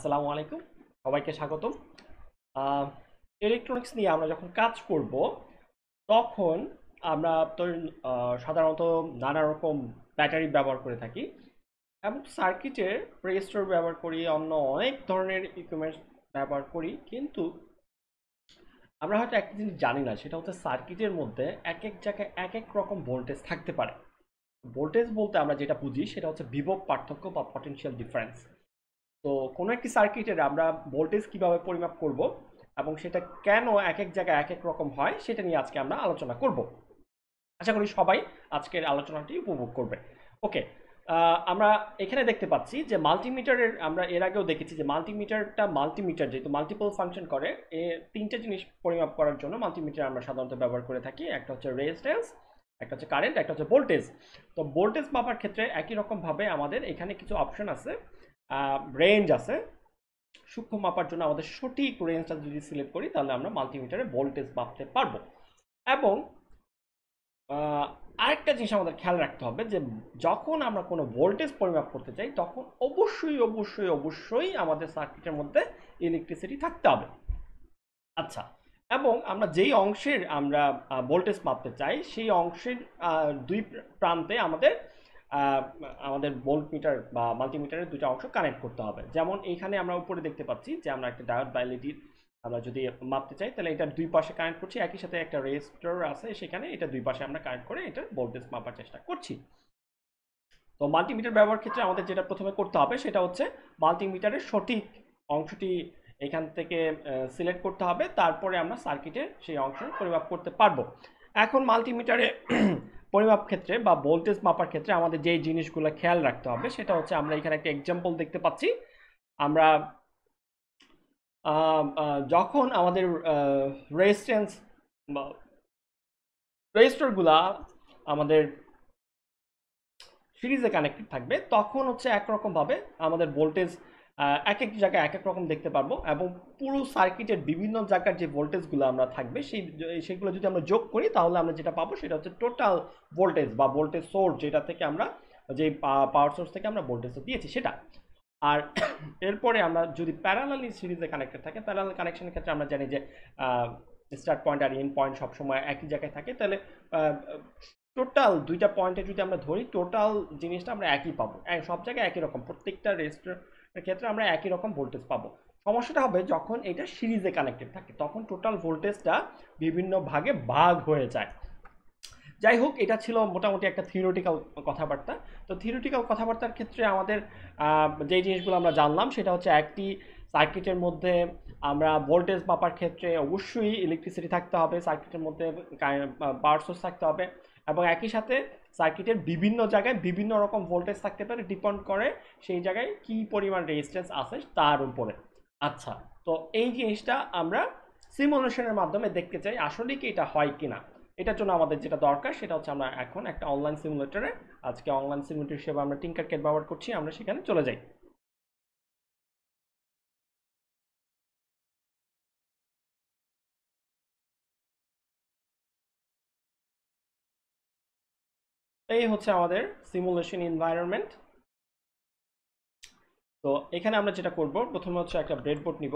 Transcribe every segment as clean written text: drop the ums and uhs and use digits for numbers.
আসসালামু আলাইকুম, সবাইকে স্বাগতম। ইলেকট্রনিক্স নিয়ে আমরা যখন কাজ করব তখন আমরা তো সাধারণত নানা রকম ব্যাটারি ব্যবহার করে থাকি এবং সার্কিটের রেজিস্টর ব্যবহার করি, অন্য অনেক ধরনের ইকুইপমেন্টস ব্যবহার করি। কিন্তু আমরা হয়তো একটা জিনিস জানি না, সেটা হচ্ছে সার্কিটের মধ্যে এক এক জায়গায় এক এক রকম ভোল্টেজ থাকতে পারে। ভোল্টেজ বলতে আমরা যেটা বুঝি সেটা হচ্ছে বিভব পার্থক্য বা পটেনশিয়াল ডিফারেন্স। তো কোনো একটি সার্কিটের আমরা ভোল্টেজ কিভাবে পরিমাপ করব এবং সেটা কেন এক এক জায়গায় এক এক রকম হয় সেটা নিয়ে আজকে আমরা আলোচনা করব। আশা করি সবাই আজকের আলোচনাটি উপভোগ করবে। ওকে, আমরা এখানে দেখতে পাচ্ছি যে মাল্টিমিটারের, আমরা এর আগেও দেখেছি যে মাল্টিমিটার যেহেতু মাল্টিপল ফাংশন করে, এ তিনটে জিনিস পরিমাপ করার জন্য মাল্টিমিটার আমরা সাধারণত ব্যবহার করে থাকি। একটা হচ্ছে রেজিস্ট্যান্স, একটা হচ্ছে কারেন্ট, একটা হচ্ছে ভোল্টেজ। তো ভোল্টেজ মাপার ক্ষেত্রে একই রকমভাবে আমাদের এখানে কিছু অপশন আছে, রেঞ্জ আছে। সূক্ষ্ম মাপার জন্য আমাদের সঠিক রেঞ্জটা যদি সিলেক্ট করি তাহলে আমরা মাল্টিমিটারে ভোল্টেজ মাপতে পারবো। এবং আরেকটা জিনিস আমাদের খেয়াল রাখতে হবে যে যখন আমরা কোনো ভোল্টেজ পরিমাপ করতে চাই তখন অবশ্যই আমাদের সার্কিটের মধ্যে ইলেকট্রিসিটি থাকতে হবে। আচ্ছা, এবং আমরা যেই অংশের আমরা ভোল্টেজ মাপতে চাই সেই অংশের দুই প্রান্তে আমাদের আহ, আমাদের ভোল্ট মিটার বা মাল্টিমিটারের দুটো অংশ কানেক্ট করতে হবে। যেমন এইখানে আমরা উপরে দেখতে পাচ্ছি যে আমরা একটা ডায়োড বা এলইডির আমরা যদি মাপতে চাই তাহলে এটার দুই পাশে কানেক্ট করছি, একই সাথে একটা রেজিস্টর আছে সেখানে, এটা দুই পাশে আমরা কানেক্ট করে এটা ভোল্টেজ মাপার চেষ্টা করছি। তো মাল্টিমিটার ব্যবহার ক্ষেত্রে আমাদের যেটা প্রথমে করতে হবে সেটা হচ্ছে মাল্টিমিটারের সঠিক অংশটি এখান থেকে সিলেক্ট করতে হবে, তারপরে আমরা সার্কিটের সেই অংশ পরিমাপ করতে পারবো। এখন মাল্টিমিটারে পরিমাপ ক্ষেত্রে বা ভোল্টেজ মাপার ক্ষেত্রে আমাদের যেই জিনিসগুলো খেয়াল রাখতে হবে সেটা হচ্ছে, আমরা এখানে একটা এক্সাম্পল দেখতে পাচ্ছি। আমরা যখন আমাদের রেজিস্ট্যান্স বা রেজিস্টরগুলা আমাদের সিরিজে কানেক্টেড থাকবে তখন হচ্ছে একরকমভাবে আমাদের ভোল্টেজ এক এক জায়গায় এক এক রকম দেখতে পারবো, এবং পুরো সার্কিটের বিভিন্ন জায়গার যে ভোল্টেজগুলো আমরা থাকবে সেগুলো যদি আমরা যোগ করি তাহলে আমরা যেটা পাবো সেটা হচ্ছে টোটাল ভোল্টেজ বা ভোল্টেজ সোর্স, যেটা থেকে আমরা যে পাওয়ার সোর্স থেকে আমরা ভোল্টেজটা দিয়েছি সেটা। আর এরপরে আমরা যদি প্যারালালি সিরিজে কানেক্টেড থাকে, প্যারালাল কানেকশনের ক্ষেত্রে আমরা জানি যে স্টার্ট পয়েন্ট আর এন্ড পয়েন্ট সবসময় একই জায়গায় থাকে, তাহলে টোটাল দুইটা পয়েন্টে যদি আমরা ধরি টোটাল জিনিসটা আমরা একই পাবো, সব জায়গায় একই রকম, প্রত্যেকটা রেজিস্টরের ক্ষেত্রে আমরা একই রকম ভোল্টেজ পাবো। সমস্যাটা হবে যখন এটা সিরিজে কানেক্টেড থাকে, তখন টোটাল ভোল্টেজটা বিভিন্ন ভাগে ভাগ হয়ে যায়। যাই হোক, এটা ছিল মোটামুটি একটা থিওরিটিক্যাল কথাবার্তা। তো থিওরিটিক্যাল কথাবার্তার ক্ষেত্রে আমাদের যে জিনিসগুলো আমরা জানলাম সেটা হচ্ছে, একটি সার্কিটের মধ্যে আমরা ভোল্টেজ মাপার ক্ষেত্রে অবশ্যই ইলেকট্রিসিটি থাকতে হবে, সার্কিটের মধ্যে পাওয়ার সোর্স থাকতে হবে, এবং একই সাথে সার্কিটের বিভিন্ন জায়গায় বিভিন্ন রকম ভোল্টেজ থাকতে পারে, ডিপেন্ড করে সেই জায়গায় কি পরিমাণ রেজিস্ট্যান্স আছে তার উপরে। আচ্ছা, তো এই জিনিসটা আমরা সিমুলেশনের মাধ্যমে দেখতে চাই আসলে কি এটা হয় কিনা। এটার জন্য আমাদের যেটা দরকার সেটা হচ্ছে, আমরা এখন একটা অনলাইন সিমুলেটরে, আজকে অনলাইন সিমুলেটর হিসেবে আমরা টিঙ্কারক্যাড ব্যবহার করছি, আমরা সেখানে চলে যাই। এই হচ্ছে আমাদের সিমুলেশন এনভায়রনমেন্ট। তো এখানে আমরা যেটা করব, প্রথমে হচ্ছে একটা ব্রেডবোর্ড নিব।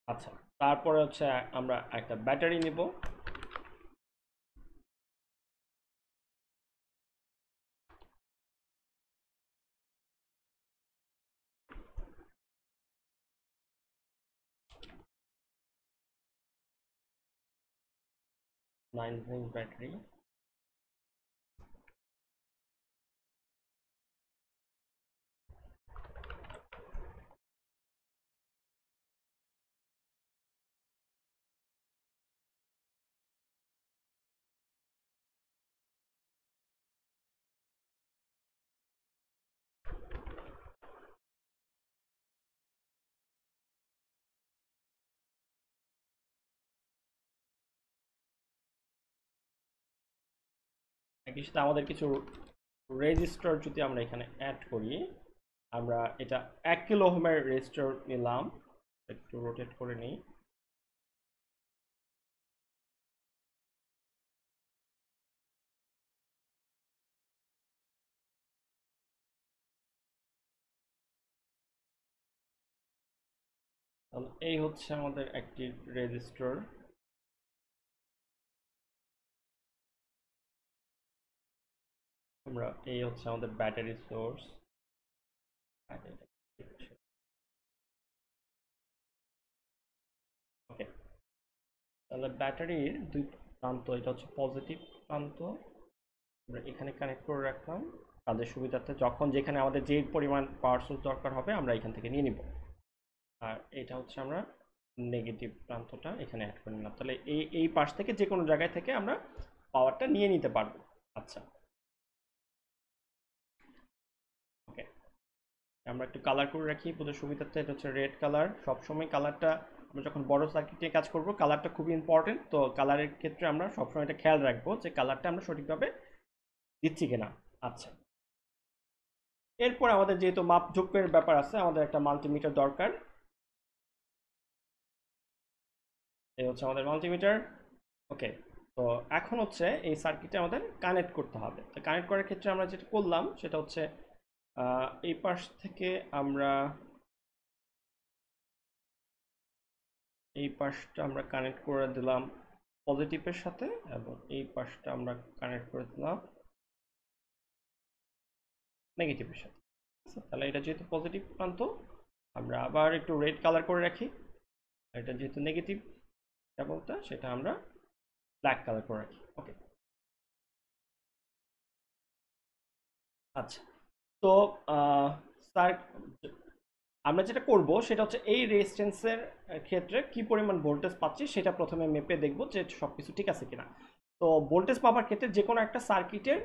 আচ্ছা, তারপরে হচ্ছে আমরা একটা ব্যাটারি নিব। Nine volt battery. একই সাথে আমাদের কিছু রেজিস্টার যদি আমরা এখানে অ্যাড করি, আমরা এটা 1 কিলো ওহমের রেজিস্টার নিলাম, একটু রোটেট করে নিই। তাহলে এই হচ্ছে আমাদের একটি রেজিস্টার। আমরা এই হচ্ছে আমাদের ব্যাটারি সোর্স। ওকে, তাহলে ব্যাটারির দুই প্রান্ত, এটা হচ্ছে পজিটিভ প্রান্ত, আমরা এখানে কানেক্ট করে রাখলাম কাজের সুবিধার্থে। যখন যেখানে আমাদের যে পরিমাণ পাওয়ার সোর্স দরকার হবে আমরা এখান থেকে নিয়ে নিব। আর এটা হচ্ছে আমরা নেগেটিভ প্রান্তটা এখানে অ্যাড করে নিলাম। তাহলে এই পাশ থেকে যে কোনো জায়গায় থেকে আমরা পাওয়ারটা নিয়ে নিতে পারবো। আচ্ছা, ওকে, আমরা একটু কালার করে রাখি বোঝার সুবিধার্থে। এটা হচ্ছে রেড কালার। সবসময় কালারটা, আমরা যখন বড় সার্কিট নিয়ে কাজ করব কালারটা খুবই ইম্পর্টেন্ট। তো কালারের ক্ষেত্রে আমরা সবসময় এটা খেয়াল রাখবো যে কালারটা আমরা সঠিকভাবে দিচ্ছি কিনা। আচ্ছা, এরপর আমাদের যেহেতু মাপজোকের ব্যাপার আছে, আমাদের একটা মাল্টিমিটার দরকার। এই হচ্ছে আমাদের মাল্টিমিটার। ওকে, তো এখন হচ্ছে এই সার্কিটে আমাদের কানেক্ট করতে হবে। তো কানেক্ট করার ক্ষেত্রে আমরা যেটা করলাম সেটা হচ্ছে এই পাশ থেকে আমরা এই পাশটা আমরা কানেক্ট করে দিলাম পজিটিভের সাথে, এবং এই পাশটা আমরা কানেক্ট করে দিলাম নেগেটিভের সাথে। আচ্ছা, তাহলে এটা যেহেতু পজিটিভ প্রান্ত, আমরা আবার একটু রেড কালার করে রাখি। এটা যেহেতু নেগেটিভ কেবলটা, সেটা আমরা ব্ল্যাক কালার করে রাখি। ওকে, আচ্ছা, তো স্যার, আমরা যেটা করব সেটা হচ্ছে এই রেজিস্ট্যান্সের ক্ষেত্রে কি পরিমাণ ভোল্টেজ পাচ্ছি সেটা প্রথমে মেপে দেখব যে সবকিছু ঠিক আছে কিনা। তো ভোল্টেজ পাওয়ার ক্ষেত্রে যে কোনো একটা সার্কিটের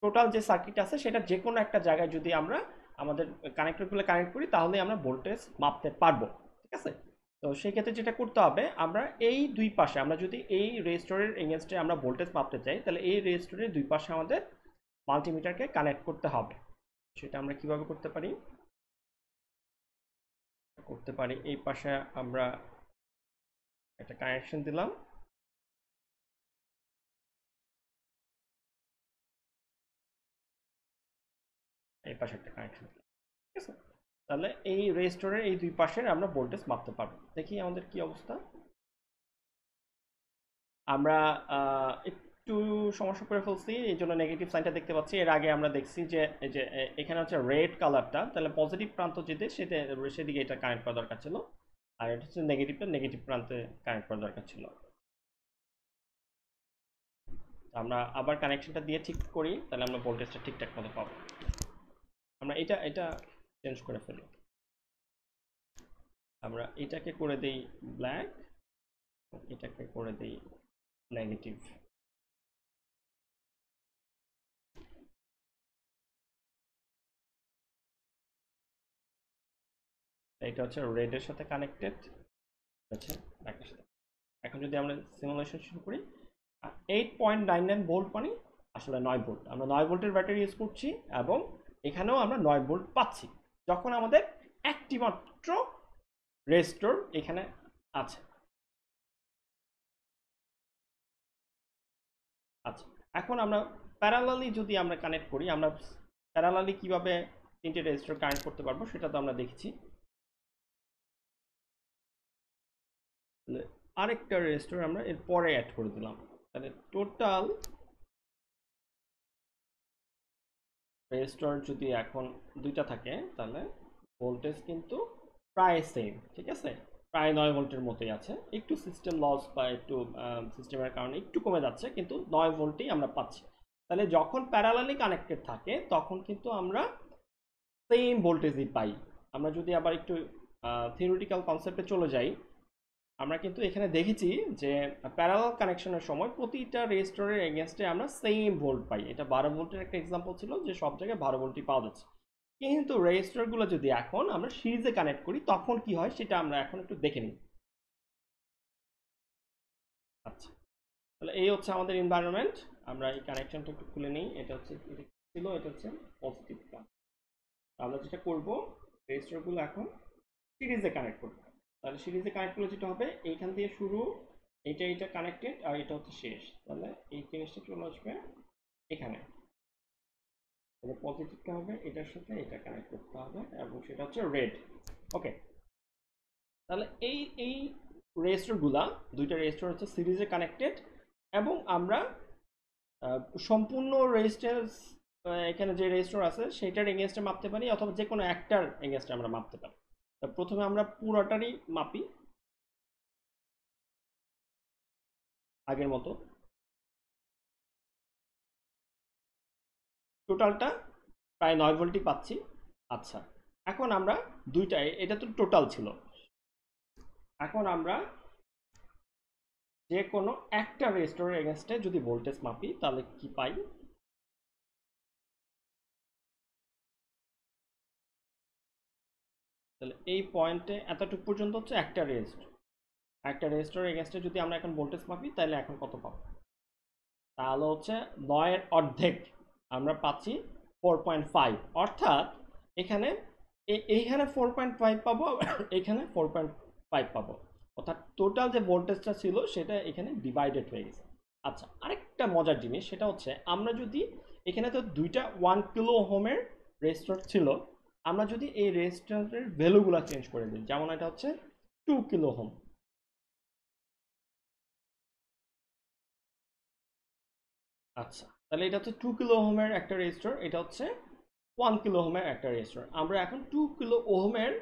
টোটাল যে সার্কিট আছে সেটা যে কোনো একটা জায়গায় যদি আমরা আমাদের কানেক্টরগুলো কানেক্ট করি তাহলে আমরা ভোল্টেজ মাপতে পারবো। ঠিক আছে, তো সেই ক্ষেত্রে যেটা করতে হবে, আমরা এই দুই পাশে, আমরা যদি এই রেজিস্টরের এগেনস্টে আমরা ভোল্টেজ মাপতে চাই তাহলে এই রেজিস্টরের দুই পাশে আমাদের মাল্টিমিটারকে কানেক্ট করতে হবে। সেটা আমরা কিভাবে করতে পারি, এই পাশে আমরা একটা কানেকশন দিলাম, এই পাশে একটা কানেকশন দিলাম। ঠিক আছে, তাহলে এই রেজিস্টরের এই দুই পাশের আমরা ভোল্টেজ মাপতে পারবো। দেখি আমাদের কি অবস্থা। আমরা একটু সমস্যা করে ফেলছি, এই জন্য নেগেটিভ সাইনটা দেখতে পাচ্ছি। এর আগে আমরা দেখছি যে এই যে এখানে হচ্ছে রেড কালারটা, তাহলে পজিটিভ প্রান্ত যেতে সেদিকে এটা কানেক্ট করা দরকার ছিল, আর এটা হচ্ছে নেগেটিভটা নেগেটিভ প্রান্তে কানেক্ট করা দরকার ছিল। আমরা আবার কানেকশনটা দিয়ে ঠিক করি, তাহলে আমরা ভোল্টেজটা ঠিকঠাক মতো পাবো। আমরা এটা চেঞ্জ করে ফেলি, আমরা এটাকে করে দেই ব্ল্যাক, এটাকে করে দেই নেগেটিভ। এটা হচ্ছে রেডের সাথে কানেক্টেড, হচ্ছে ব্ল্যাকের সাথে। এখন যদি আমরা সিমুলেশন শুরু করি, 8.99 ভোল্ট মানে আসলে 9 ভোল্ট। আমরা 9 ভোল্টের ব্যাটারি ইউজ করছি এবং এখানেও আমরা 9 ভোল্ট পাচ্ছি যখন আমাদের একটি মাত্র রেজিস্টর এখানে আছে। আচ্ছা, এখন আমরা প্যারালালি যদি আমরা কানেক্ট করি, আমরা প্যারালালি কিভাবে তিনটে রেজিস্টর কানেক্ট করতে পারবো সেটা তো আমরা দেখছি। আরেকটা রেজিস্টর আমরা এর পরে অ্যাড করে দিলাম, তাহলে টোটাল রেজিস্টর যদি এখন দুইটা থাকে তাহলে ভোল্টেজ কিন্তু প্রায় সেম। ঠিক আছে, প্রায় 9 ভোল্টের মতোই আছে। একটু সিস্টেম লস বা একটু সিস্টেমের কারণে একটু কমে যাচ্ছে, কিন্তু 9 ভোল্টই আমরা পাচ্ছি। তাহলে যখন প্যারালালি কানেক্টেড থাকে তখন কিন্তু আমরা সেম ভোল্টেজই পাই। আমরা যদি আবার একটু থিওরিটিক্যাল কনসেপ্টে চলে যাই, আমরা কিন্তু এখানে দেখেছি যে প্যারালাল কানেকশনের সময় প্রতিটা রেজিস্টরের এগেনস্টে আমরা সেম ভোল্ট পাই। এটা 12 ভোল্টের একটা এক্সাম্পল ছিল যে সব জায়গায় 12 ভোল্টই পাওয়া যাচ্ছে। কিন্তু রেজিস্টরগুলো যদি এখন আমরা সিরিজে কানেক্ট করি তখন কি হয় সেটা আমরা এখন একটু দেখে নিই। আচ্ছা, তাহলে এই হচ্ছে আমাদের এনভায়রনমেন্ট। আমরা এই কানেকশনটা একটু খুলে নিই। এটা হচ্ছে, এটা ছিল, এটা হচ্ছে পজিটিভটা। আমরা যেটা করব, রেজিস্টরগুলো এখন সিরিজে কানেক্ট করব। তাহলে সিরিজে কানেক্ট করলে যেটা হবে, এইখান দিয়ে শুরু, এটা কানেক্টেড, আর এটা হচ্ছে শেষ। তাহলে এই জিনিসটা চলে আসবে এখানে। তাহলে পজিটিভটা হবে এটার সাথে এটা কানেক্ট করতে হবে, এবং সেটা হচ্ছে রেড। ওকে, তাহলে এই রেজিস্টরগুলা, দুইটা রেজিস্টর হচ্ছে সিরিজে কানেক্টেড, এবং আমরা সম্পূর্ণ রেজিস্ট্যান্স এখানে যে রেজিস্টর আছে সেটার এগেনস্টে মাপতে পারি, অথবা যে কোনো একটার এগেনস্টে আমরা মাপতে পারি। প্রথমে আমরা পুরোটারই মাপি আগের মতো। টোটালটা প্রায় 9 ভোল্টই পাচ্ছি। আচ্ছা, এখন আমরা দুইটা, এটা তো টোটাল ছিল, এখন আমরা যে কোনো একটা রেজিস্টরের এগেনস্টে যদি ভোল্টেজ মাপি তাহলে কি পাই? তাহলে এই পয়েন্টে এতটুকু পর্যন্ত হচ্ছে একটা রেজিস্টর, একটা রেজিস্টরের এগেনস্টে যদি আমরা এখন ভোল্টেজ মাপি তাহলে এখন কত পাবো? তাহলে হচ্ছে 9-এর অর্ধেক, আমরা পাচ্ছি 4.5। অর্থাৎ এখানে এইখানে 4.5 পাবো, এখানে 4.5 পাবো, অর্থাৎ টোটাল যে ভোল্টেজটা ছিল সেটা এখানে ডিভাইডেড হয়ে গেছে। আচ্ছা, আরেকটা মজার জিনিস সেটা হচ্ছে আমরা যদি এখানে তো দুইটা 1 কিলো ওহমের রেজিস্টর ছিল, আমরা যদি এই রেজিস্টরের ভ্যালুগুলো চেঞ্জ করে দিই, যেমন এটা হচ্ছে 2 কিলো ওহম। আচ্ছা, তাহলে এটা হচ্ছে 2 কিলো ওহমের একটা রেজিস্টর, এটা হচ্ছে 1 কিলো ওহমের একটা রেজিস্টর। আমরা এখন 2 কিলো ওহমের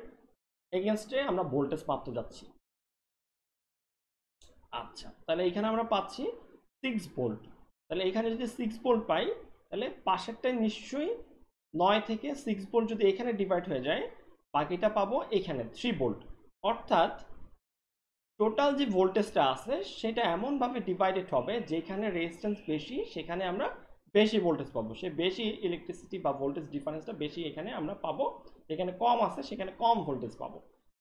এগেনস্টে আমরা ভোল্টেজ মাপতে যাচ্ছি। আচ্ছা, তাহলে এখানে আমরা পাচ্ছি 6 ভোল্ট। তাহলে এখানে যদি 6 ভোল্ট পাই, তাহলে পাশেরটাই নিশ্চয়ই 9 থেকে 6 ভোল্ট যদি এখানে ডিভাইড হয়ে যায়, বাকিটা পাবো এখানে 3 ভোল্ট। অর্থাৎ টোটাল যে ভোল্টেজটা আছে সেটা এমনভাবে ডিভাইডেড হবে, যেখানে রেজিস্ট্যান্স বেশি সেখানে আমরা বেশি ভোল্টেজ পাবো, সে বেশি ইলেকট্রিসিটি বা ভোল্টেজ ডিফারেন্সটা বেশি এখানে আমরা পাবো, যেখানে কম আছে সেখানে কম ভোল্টেজ পাবো।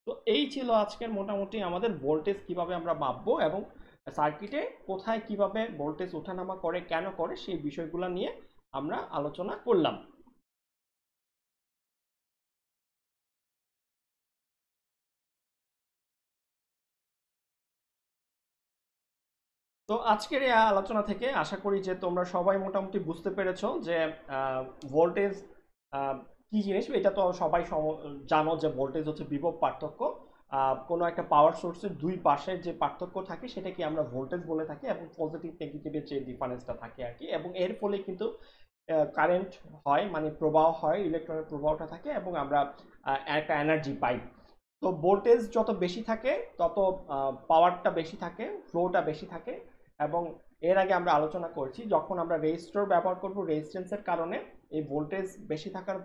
তো এই ছিল আজকের মোটামুটি আমাদের ভোল্টেজ কিভাবে আমরা মাপবো, এবং সার্কিটে কোথায় কিভাবে ভোল্টেজ ওঠানামা করে, কেন করে, সেই বিষয়গুলো নিয়ে আমরা আলোচনা করলাম। তো আজকের এই আলোচনা থেকে আশা করি যে তোমরা সবাই মোটামুটি বুঝতে পেরেছো যে ভোল্টেজ কি জিনিস। এটা তো সবাই জানো যে ভোল্টেজ হচ্ছে বিভব পার্থক্য। কোনো একটা পাওয়ার সোর্সের দুই পাশের যে পার্থক্য থাকে সেটাকে আমরা ভোল্টেজ বলে থাকি, এবং পজিটিভ নেগেটিভের যে ডিফারেন্সটা থাকে আর কি, এবং এর ফলে কিন্তু কারেন্ট হয়, মানে প্রবাহ হয়, ইলেকট্রনের প্রবাহটা থাকে, এবং আমরা একটা এনার্জি পাই। তো ভোল্টেজ যত বেশি থাকে তত পাওয়ারটা বেশি থাকে, ফ্লোটা বেশি থাকে। এবং এর আগে আমরা আলোচনা করেছি যখন আমরা রেজিস্টর ব্যবহার করব, রেজিস্ট্যান্সের কারণে এই ভোল্টেজ বেশি থাকার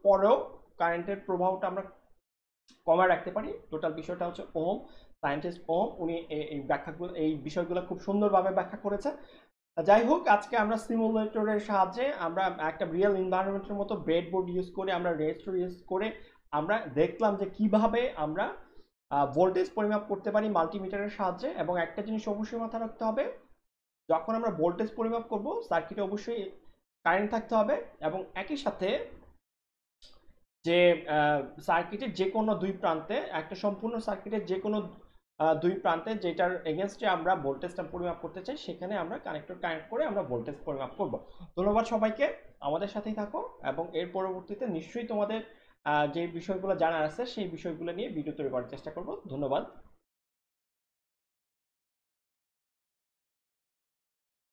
পরেও কারেন্টের প্রবাহটা আমরা কমায় রাখতে পারি। টোটাল বিষয়টা হচ্ছে ওহম, সায়েন্টিস্ট ওহম, উনি এই ব্যাখ্যাগুলো, এই বিষয়গুলো খুব সুন্দরভাবে ব্যাখ্যা করেছে। যাই হোক, আজকে আমরা সিমুলেটরের সাহায্যে আমরা একটা রিয়েল এনভায়রনমেন্টের মতো ব্রেডবোর্ড ইউজ করে, আমরা রেজিস্টর ইউজ করে আমরা দেখলাম যে কিভাবে আমরা ভোল্টেজ পরিমাপ করতে পারি মাল্টিমিটারের সাহায্যে। এবং একটা জিনিস অবশ্যই মাথায় রাখতে হবে, যখন আমরা ভোল্টেজ পরিমাপ করব সার্কিটে অবশ্যই কারেন্ট থাকতে হবে, এবং একই সাথে যে সার্কিটের যে কোনো দুই প্রান্তে, একটা সম্পূর্ণ সার্কিটের যে কোনো দুই প্রান্তে যেটার এগেনস্টে আমরা ভোল্টেজটা পরিমাপ করতে চাই সেখানে আমরা কানেক্টর কানেক্ট করে আমরা ভোল্টেজ পরিমাপ করব। ধন্যবাদ সবাইকে, আমাদের সাথেই থাকো, এবং এর পরবর্তীতে নিশ্চয়ই তোমাদের যে বিষয়গুলো জানার আছে সেই বিষয়গুলো নিয়ে ভিডিও তৈরি করার চেষ্টা করব। ধন্যবাদ।